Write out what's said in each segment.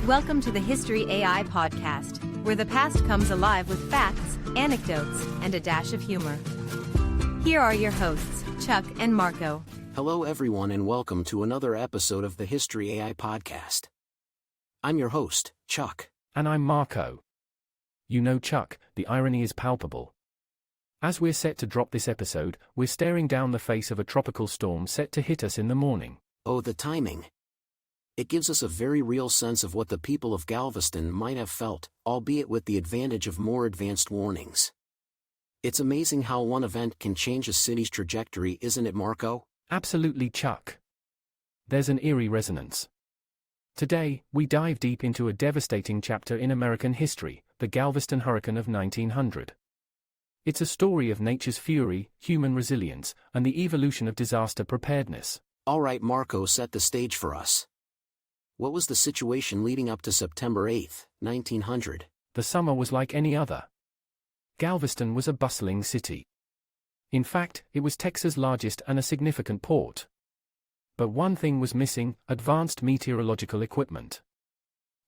Welcome to the History AI podcast, where the past comes alive with facts, anecdotes, and a dash of humor. Here are your hosts, Chuck and Marco. Hello everyone and welcome to another episode of the History AI podcast. I'm your host, Chuck. And I'm Marco. You know, Chuck, the irony is palpable. As we're set to drop this episode, we're staring down the face of a tropical storm set to hit us in the morning. Oh, the timing. It gives us a very real sense of what the people of Galveston might have felt, albeit with the advantage of more advanced warnings. It's amazing how one event can change a city's trajectory, isn't it, Marco? Absolutely, Chuck. There's an eerie resonance. Today, we dive deep into a devastating chapter in American history, the Galveston Hurricane of 1900. It's a story of nature's fury, human resilience, and the evolution of disaster preparedness. All right, Marco, set the stage for us. What was the situation leading up to September 8, 1900? The summer was like any other. Galveston was a bustling city. In fact, it was Texas' largest and a significant port. But one thing was missing: advanced meteorological equipment.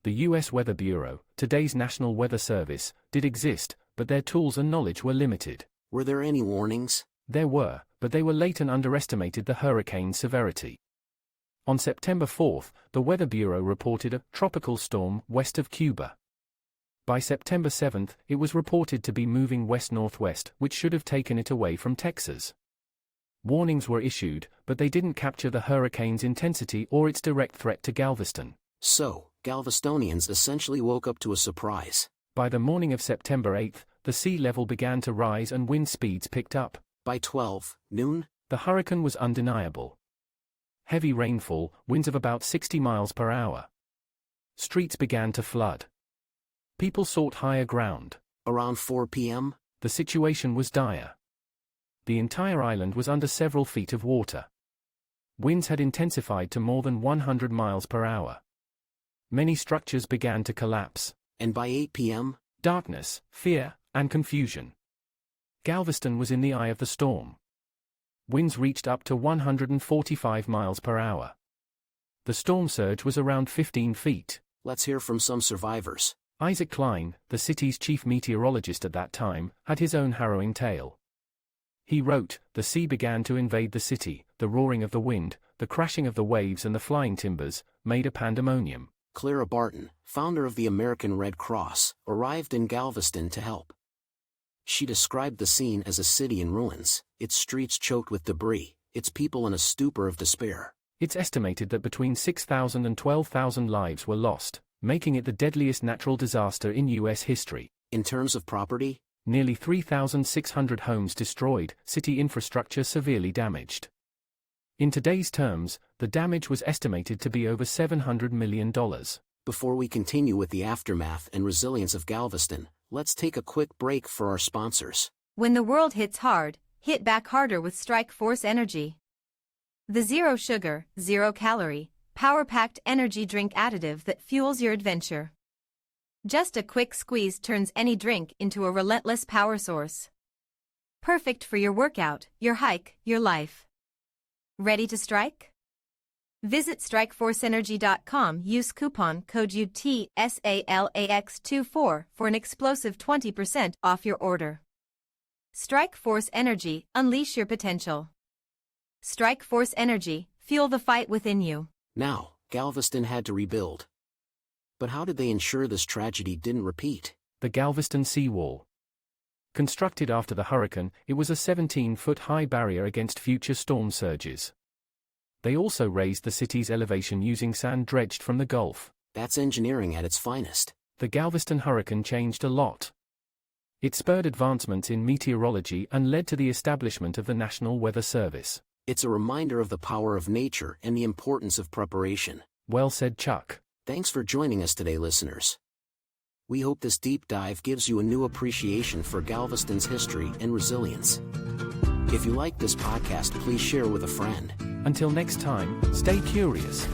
The U.S. Weather Bureau, today's National Weather Service, did exist, but their tools and knowledge were limited. Were there any warnings? There were, but they were late and underestimated the hurricane's severity. On September 4, the Weather Bureau reported a tropical storm west of Cuba. By September 7, it was reported to be moving west-northwest, which should have taken it away from Texas. Warnings were issued, but they didn't capture the hurricane's intensity or its direct threat to Galveston. So, Galvestonians essentially woke up to a surprise. By the morning of September 8, the sea level began to rise and wind speeds picked up. By 12 noon, the hurricane was undeniable. Heavy rainfall, winds of about 60 miles per hour. Streets began to flood. People sought higher ground. Around 4 p.m., the situation was dire. The entire island was under several feet of water. Winds had intensified to more than 100 miles per hour. Many structures began to collapse. And by 8 p.m., darkness, fear, and confusion. Galveston was in the eye of the storm. Winds reached up to 145 miles per hour. The storm surge was around 15 feet. Let's hear from some survivors. Isaac Klein, the city's chief meteorologist at that time, had his own harrowing tale. He wrote, "The sea began to invade the city, the roaring of the wind, the crashing of the waves and the flying timbers, made a pandemonium." Clara Barton, founder of the American Red Cross, arrived in Galveston to help. She described the scene as a city in ruins, its streets choked with debris, its people in a stupor of despair. It's estimated that between 6,000 and 12,000 lives were lost, making it the deadliest natural disaster in U.S. history. In terms of property, nearly 3,600 homes destroyed, city infrastructure severely damaged. In today's terms, the damage was estimated to be over $700 million. Before we continue with the aftermath and resilience of Galveston, let's take a quick break for our sponsors. When the world hits hard, hit back harder with Strike Force Energy. The zero sugar, zero calorie, power-packed energy drink additive that fuels your adventure. Just a quick squeeze turns any drink into a relentless power source. Perfect for your workout, your hike, your life. Ready to strike? Visit strikeforceenergy.com, use coupon code UTSALAX24 for an explosive 20% off your order. Strike Force Energy, unleash your potential. Strike Force Energy, fuel the fight within you. Now, Galveston had to rebuild. But how did they ensure this tragedy didn't repeat? The Galveston seawall. Constructed after the hurricane, it was a 17-foot-high barrier against future storm surges. They also raised the city's elevation using sand dredged from the Gulf. That's engineering at its finest. The Galveston hurricane changed a lot. It spurred advancements in meteorology and led to the establishment of the National Weather Service. It's a reminder of the power of nature and the importance of preparation. Well said, Chuck. Thanks for joining us today, listeners. We hope this deep dive gives you a new appreciation for Galveston's history and resilience. If you like this podcast, please share with a friend. Until next time, stay curious.